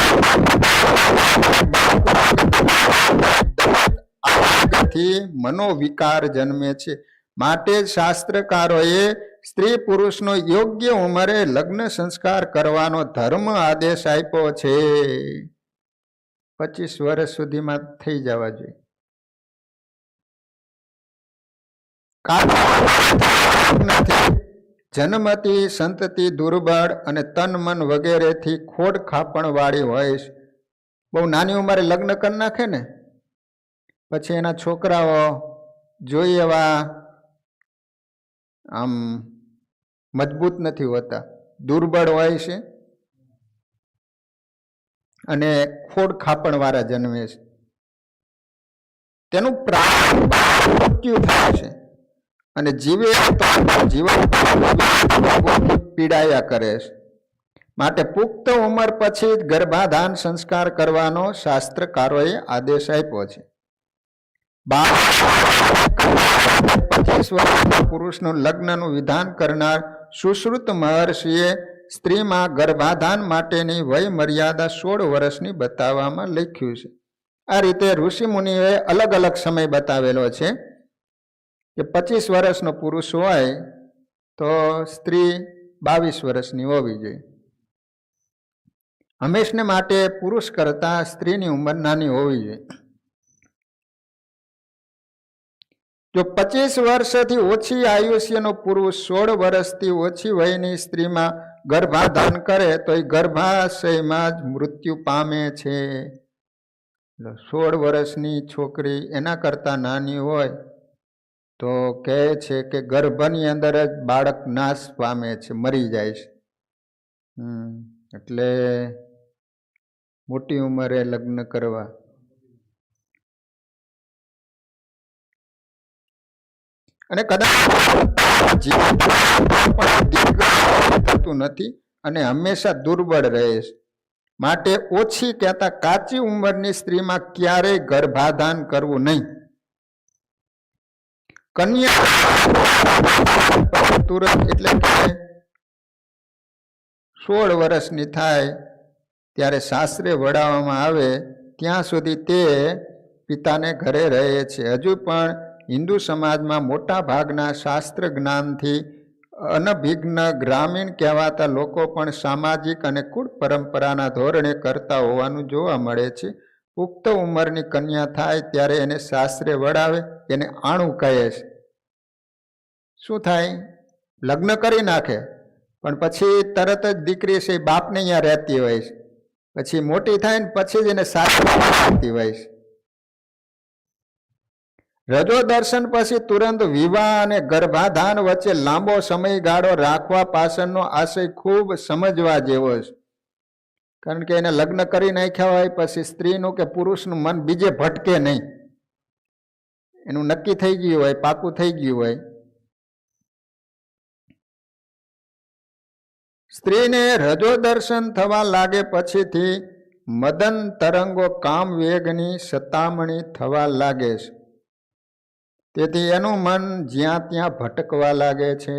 મનોવિકાર જન્મે છે, માટે શાસ્ત્રકારોએ સ્ત્રી પુરુષનો યોગ્ય ઉંમરે લગ્ન સંસ્કાર કરવાનો ધર્મ આદેશ આપ્યો છે. 25 વર્ષ સુધીમાં થઈ જવા જોઈએ. જન્મતી સંતતિ દુર્બળ અને તન મન વગેરેથી ખોડ ખાપણ વાળી હોય છે. બહુ નાની ઉંમરે લગ્ન કરી નાખે ને પછી એના છોકરાઓ જોઈએ એવા આમ મજબૂત નથી હોતા, દુર્બળ હોય છે અને ખોડ ખાપણ વાળા જન્મે છે. તેનું મૃત્યુ થાય છે અને જીવે જીવન પીડાયા કરે છે. માટે પુખ્ત ઉંમર પછી જ ગર્ભાધાન સંસ્કાર કરવાનો શાસ્ત્રકારોએ આદેશ આપ્યો છે. 25 વર્ષના પુરુષનું લગ્નનું વિધાન કરનાર સુશ્રુત મહર્ષિએ સ્ત્રીમાં ગર્ભાધાન માટેની વય મર્યાદા 16 વર્ષની બતાવવામાં લખ્યું છે. આ રીતે ઋષિ મુનિઓએ અલગ અલગ સમય બતાવેલો છે કે 25 વર્ષનો પુરુષ હોય તો સ્ત્રી 22 વર્ષની હોવી જોઈએ. હંમેશને માટે પુરુષ કરતા સ્ત્રીની ઉંમર નાની હોવી જોઈએ. જો 25 વર્ષથી ઓછી આયુષ્યનો પુરુષ 16 વર્ષથી ઓછી વયની સ્ત્રીમાં ગર્ભાધાન કરે તો એ ગર્ભાશયમાં જ મૃત્યુ પામે છે. 16 વર્ષની છોકરી એના કરતા નાની હોય તો કહે છે કે ગર્ભની અંદર જ બાળક નાશ પામે છે, મરી જાય છે. એટલે મોટી ઉંમરે લગ્ન કરવા. અને કદાચ થતું નથી અને હંમેશા દુર્બળ રહે છે. માટે ઓછી કહેતા કાચી ઉંમરની સ્ત્રીમાં ક્યારેય ગર્ભાધાન કરવું નહીં. કન્યા તુરંત એટલે કે 16 વર્ષની થાય ત્યારે સાસરે વડાવવામાં આવે ત્યાં સુધી તે પિતાને ઘરે રહે છે. હજુ પણ હિન્દુ સમાજમાં મોટા ભાગના શાસ્ત્ર જ્ઞાનથી અનભિજ્ઞ ગ્રામીણ કહેવાતા લોકો પણ સામાજિક અને કુળ પરંપરાના ધોરણે કરતા હોવાનું જોવા મળે છે. પુખ્ત ઉંમરની કન્યા થાય ત્યારે એને સાસરે વડાવે, એને આણું કહે છે. શું થાય? લગ્ન કરી નાખે પણ પછી તરત જ દીકરી છે બાપને અહીંયા રહેતી હોય છે. પછી મોટી થાય ને પછી જ એને સાસરે રહેતી હોય છે. રજો દર્શન પછી તુરંત વિવાહ અને ગર્ભાધાન વચ્ચે લાંબો સમયગાળો રાખવા પાછળનો આશય ખૂબ સમજવા જેવો છે. કારણ કે એને લગ્ન કરી નાખ્યા હોય પછી સ્ત્રીનું કે પુરુષનું મન બીજે ભટકે નહીં, એનું નક્કી થઈ ગયું હોય, પાકું થઈ ગયું હોય. સ્ત્રીને રજો દર્શન થવા લાગે પછીથી મદન તરંગો કામ વેગની સતામણી થવા લાગે છે. તેથી એનું મન જ્યાં ત્યાં ભટકવા લાગે છે.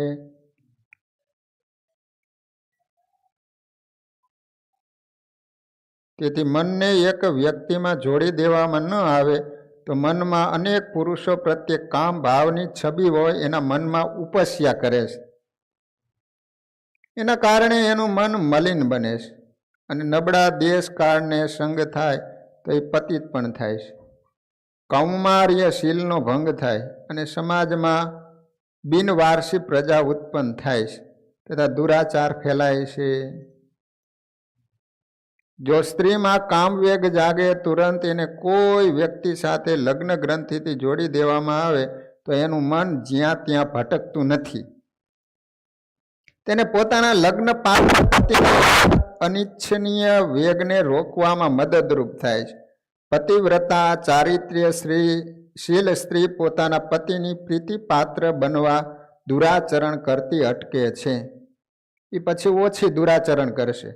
તેથી મનને એક વ્યક્તિમાં જોડી દેવામાં ન આવે તો મનમાં અનેક પુરુષો પ્રત્યે કામ ભાવની છબી હોય એના મનમાં ઉપસ્યા કરે છે. એના કારણે એનું મન મલિન બને છે અને નબળા દેશ કાળને સંગ થાય તો એ પતિત પણ થાય છે. કૌમાર્ય શીલનો ભંગ થાય અને સમાજમાં બિનવારસી પ્રજા ઉત્પન્ન થાય છે તથા દુરાચાર ફેલાય છે. જો સ્ત્રીમાં કામવેગ જાગે તુરંત એને કોઈ વ્યક્તિ સાથે લગ્ન ગ્રંથિથી જોડી દેવામાં આવે તો એનું મન જ્યાં ત્યાં ભટકતું નથી. તેને પોતાના લગ્ન પાત્ર અનિચ્છનીય વેગને રોકવામાં મદદરૂપ થાય છે. પતિવ્રતા ચારિત્ર્ય શીલ સ્ત્રી પોતાના પતિની પ્રીતિપાત્ર બનવા દુરાચરણ કરતી અટકે છે. એ પછી ઓછી દુરાચરણ કરશે,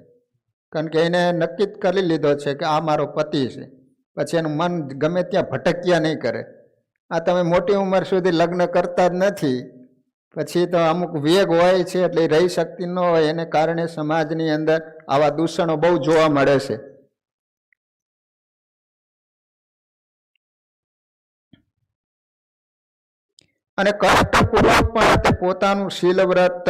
કારણ કે એને નક્કી જ કરી લીધો છે કે આ મારો પતિ છે. પછી એનું મન ગમે ત્યાં ભટક્યા નહીં કરે. આ તમે મોટી ઉંમર સુધી લગ્ન કરતા જ નથી, પછી તો અમુક વેગ હોય છે એટલે રહી શકતી ન હોય, એને કારણે સમાજની અંદર આવા દૂષણો બહુ જોવા મળે છે. અને કષ્ટપૂર્વક પણ તે પોતાનું શીલવ્રત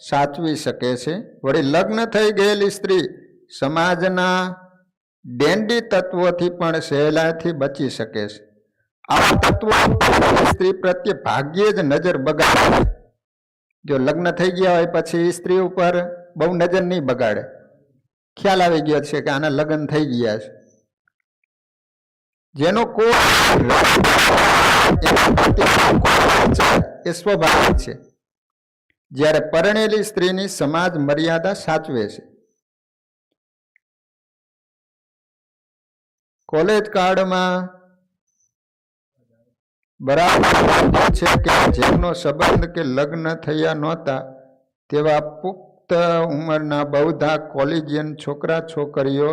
સાચવી શકે છે. વળી લગ્ન થઈ ગયેલી સ્ત્રી સમાજના ડેન્ડી તત્વોથી પણ સહેલાઈથી બચી શકે છે. આવા તત્વો સ્ત્રી પ્રત્યે ભાગ્યે જ નજર બગાડે. જો લગ્ન થઈ ગયા હોય પછી સ્ત્રી ઉપર બહુ નજર નહીં બગાડે, ખ્યાલ આવી ગયો છે કે આના લગ્ન થઈ ગયા છે. જેનો કોઈ એ સ્વાભાવિક છે. જ્યારે પરણેલી સ્ત્રીની સમાજ મર્યાદા સાચવે છે. કોલેજ કાળમાં બરાબર છે કે જેમનો સંબંધ કે લગ્ન થયા નહોતા તેવા પુખ્ત ઉંમરના બહુધા કોલેજિયન છોકરા છોકરીઓ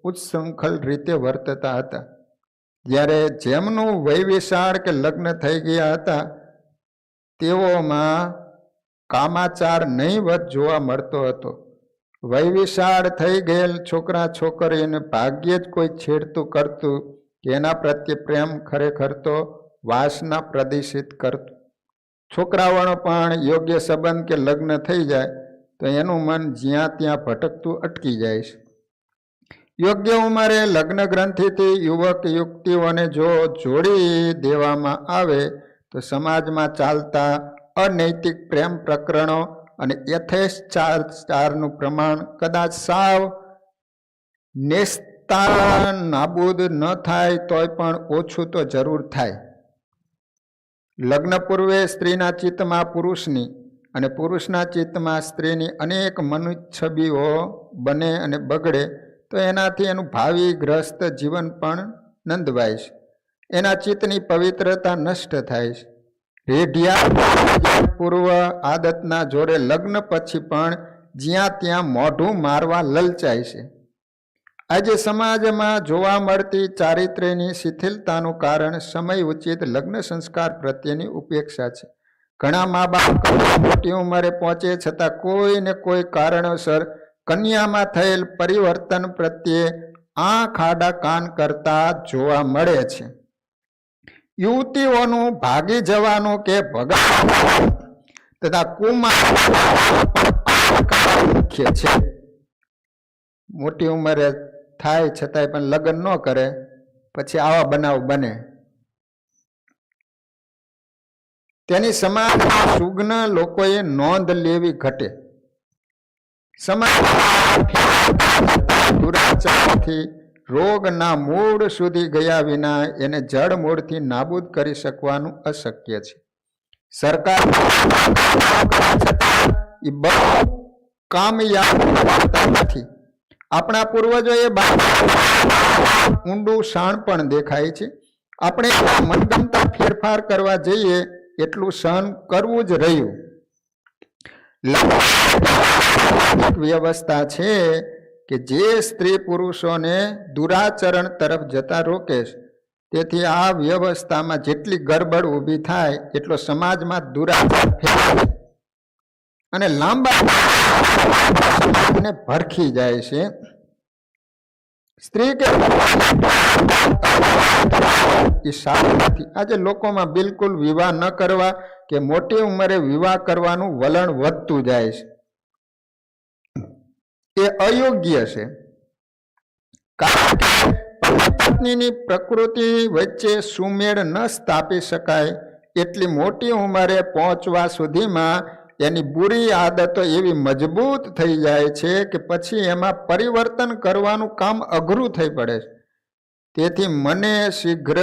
ઉચ્છૃંખલ રીતે વર્તતા હતા. જ્યારે જેમનું વયવિશાળ કે લગ્ન થઈ ગયા હતા તેઓમાં કામાચાર નહીવત જોવા મળતો હતો. વયવિશાળ થઈ ગયેલ છોકરા છોકરીઓને ભાગ્યે જ કોઈ છેડતું કરતું કે એના પ્રત્યે પ્રેમ ખરેખર તો વાસના પ્રદર્શિત કરતું. છોકરાઓનો પણ યોગ્ય સંબંધ કે લગ્ન થઈ જાય તો એનું મન જ્યાં ત્યાં ભટકતું અટકી જાય છે. યોગ્ય ઉંમરે લગ્ન ગ્રંથિથી યુવક યુવતીઓને જો જોડી દેવામાં આવે તો સમાજમાં ચાલતા અનૈતિક પ્રેમ પ્રકરણો અને યથેચ્છાચારનું પ્રમાણ કદાચ સાવ નાબૂદ ન થાય તોય પણ ઓછું તો જરૂર થાય. લગ્ન પૂર્વે સ્ત્રીના ચિત્તમાં પુરુષની અને પુરુષના ચિત્તમાં સ્ત્રીની અનેક મનુછબીઓ બને અને બગડે તો એનાથી એનું ભાવિ ગ્રસ્ત જીવન પણ નંદવાય છે. એના ચિત્તની પવિત્રતા નષ્ટ થાય છે. રેઢિયા પૂર્વ આદતના જોરે લગ્ન પછી પણ જ્યાં ત્યાં મોઢું મારવા લલચાય છે. આજે સમાજમાં જોવા મળતી ચારિત્ર્યની શિથિલતાનું કારણ સમય ઉચિત લગ્ન સંસ્કાર પ્રત્યેની ઉપેક્ષા છે. ઘણા મા બાપ મોટી ઉંમરે પહોંચે છતાં કોઈ ને કોઈ કારણોસર કન્યામાં થયેલ પરિવર્તન પ્રત્યે આંખ આડા કાન કરતા જોવા મળે છે. યુવતીઓનું ભાગી જવાનું કે ભગાવાનું તથા કુમાર મુખ્ય છે. મોટી ઉંમરે થાય છતાંય પણ લગ્ન ન કરે પછી આવા બનાવ બને. તેની સમાજમાં સુગ્ન લોકોએ નોંધ લેવી ઘટે. દુરાચારથી રોગના મૂળ સુધી ગયા વિના એને જડ મૂળથી નાબૂદ કરી શકવાનું અશક્ય છે. સરકાર એ બહુ કામયાબ નથી. આપણા પૂર્વજોએ ઊંડું શાણ પણ દેખાય છે. આપણે મનગમતા ફેરફાર કરવા જઈએ એટલું સહન કરવું જ રહ્યું. વ્યવસ્થા છે કે જે સ્ત્રી પુરુષોને દુરાચરણ તરફ જતા રોકે છે. તેથી આ વ્યવસ્થામાં જેટલી ગરબડ ઊભી થાય એટલો સમાજમાં દુરાચાર ફેલાય અને લાંબા ભરખી જાય છે. સ્ત્રી કે એ સારું નથી. આજે લોકોમાં બિલકુલ વિવાહ ન કરવા કે મોટી ઉંમરે વિવાહ કરવાનું વલણ વધતું જાય છે. એ અયોગ્ય છે. કારણ કે પત્નીની પ્રકૃતિ વચ્ચે સુમેળ ન સ્થાપી શકાય એટલી મોટી ઉંમરે પહોંચવા સુધીમાં એની બુરી આદતો એવી મજબૂત થઈ જાય છે કે પછી એમાં પરિવર્તન કરવાનું કામ અઘરું થઈ પડે છે. તેથી મને શીઘ્ર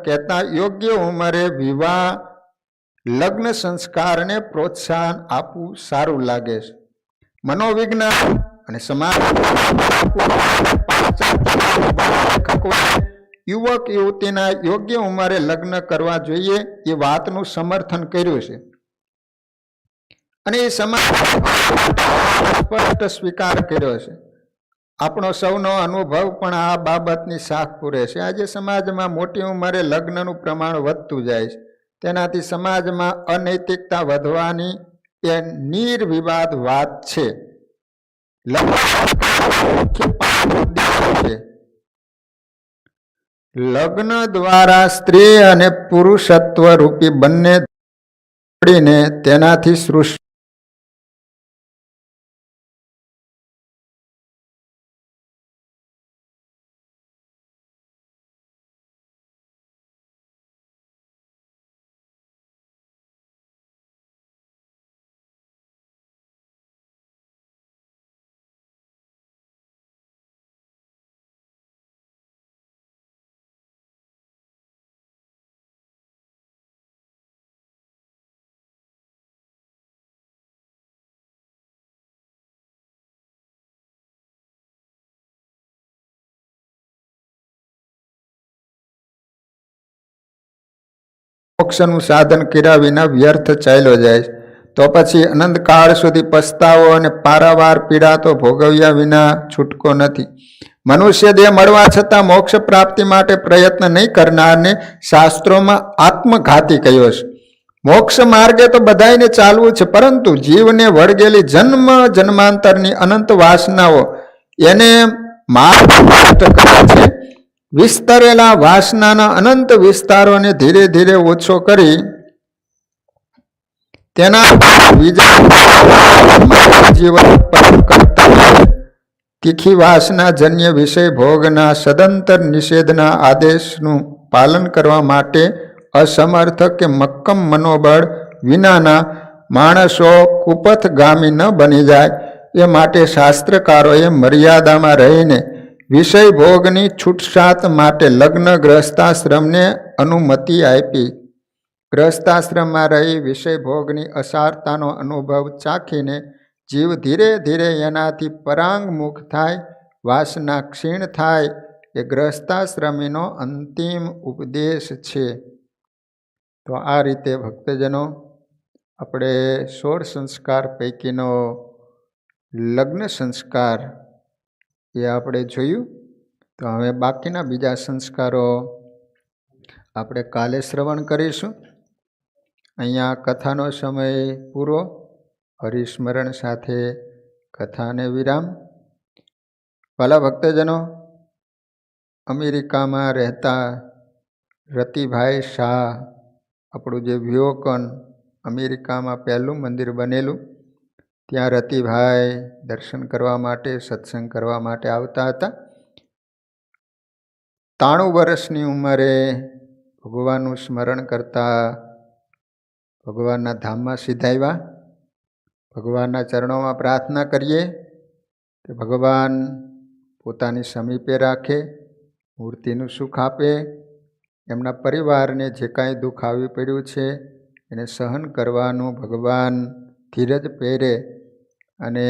કહેતા યોગ્ય ઉંમરે વિવાહ લગ્ન સંસ્કારને પ્રોત્સાહન આપવું સારું લાગે છે. મનોવિજ્ઞાન અને સમાજ યુવક યુવતીના યોગ્ય ઉંમરે લગ્ન કરવા જોઈએ એ વાતનું સમર્થન કર્યું છે અને એ સમાજ સ્પષ્ટ સ્વીકાર કર્યો છે. આપણો સૌનો અનુભવ પણ આ બાબતની સાખ પૂરે છે. આજે સમાજમાં મોટી ઉંમરે લગ્નનું પ્રમાણ વધતું જાય છે. તેનાથી સમાજમાં અનૈતિકતા વધવાની એ નિર્વિવાદ વાત છે. લગ્ન દ્વારા સ્ત્રી અને પુરુષત્વ રૂપી બંને જોડીને તેનાથી સૃષ્ટિ મોક્ષનું સાધન કર્યા વિના વ્યર્થ ચાલ્યો જાય તો પછી અનંતકાળ સુધી પસ્તાવો અને પારાવાર પીડા તો ભોગવ્યા વિના છૂટકો નથી. મનુષ્ય દેહ મળવા છતાં મોક્ષ પ્રાપ્તિ માટે પ્રયત્ન નહીં કરનારને શાસ્ત્રોમાં આત્મઘાતી કહ્યો છે. મોક્ષ માર્ગે તો બધાને ચાલવું છે, પરંતુ જીવને વળગેલી જન્મ જન્માંતરની અનંત વાસનાઓ એને માર્ગ કરે છે. વિસ્તરેલા વાસનાના અનંત વિસ્તારોને ધીરે ધીરે ઓછો કરી તેના જીવન કરતા તીખી વાસના જન્ય વિષય ભોગના સદંતર નિષેધના આદેશનું પાલન કરવા માટે અસમર્થ કે મક્કમ મનોબળ વિનાના માણસો કુપથગામી ન બની જાય એ માટે શાસ્ત્રકારોએ મર્યાદામાં રહીને વિષય ભોગની છૂટછાટ માટે લગ્ન ગ્રસ્તાશ્રમને અનુમતિ આપી. ગ્રસ્તાશ્રમમાં રહી વિષય ભોગની અસારતાનો અનુભવ ચાખીને જીવ ધીરે ધીરે એનાથી પરાંગમુખ થાય, વાસના ક્ષીણ થાય એ ગ્રસ્તાશ્રમીનો અંતિમ ઉપદેશ છે. તો આ રીતે ભક્તજનો આપણે 16 સંસ્કાર પૈકીનો લગ્ન સંસ્કાર એ આપણે જોયું. તો હવે બાકીના બીજા સંસ્કારો આપણે કાલે શ્રવણ કરીશું. અહીંયા કથાનો સમય પૂરો. હરિસ્મરણ સાથે કથાને વિરામ. ભલા ભક્તજનો, અમેરિકામાં રહેતા રતિભાઈ શાહ, આપણું જે વ્યોકન અમેરિકામાં પહેલું મંદિર બનેલું, ત્યાં રતિભાઈ દર્શન કરવા માટે, સત્સંગ કરવા માટે આવતા હતા. 93 વર્ષની ઉંમરે ભગવાનનું સ્મરણ કરતા ભગવાનના ધામમાં સિધાવ્યા. ભગવાનના ચરણોમાં પ્રાર્થના કરીએ કે ભગવાન પોતાની સમીપે રાખે, મૂર્તિનું સુખ આપે, એમના પરિવારને જે કાંઈ દુઃખ આવી પડ્યું છે એને સહન કરવાનું ભગવાન ધીરજ પહેરે અને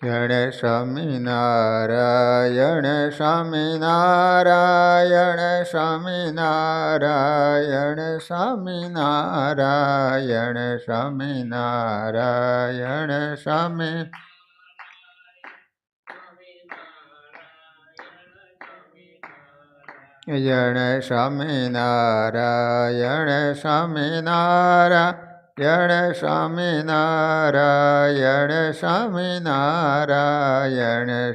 સ્વામિનારાયણ સ્વામિનારાયણ સ્વામિનારાયણ સ્વામિનારાયણ સ્વામિનારાયણ સ્વામી સ્વામિનારાયણ સ્વામિનારાયણ સ્વામિનારાયણ સ્વામિનારાયણ સ્વામિનારાયણ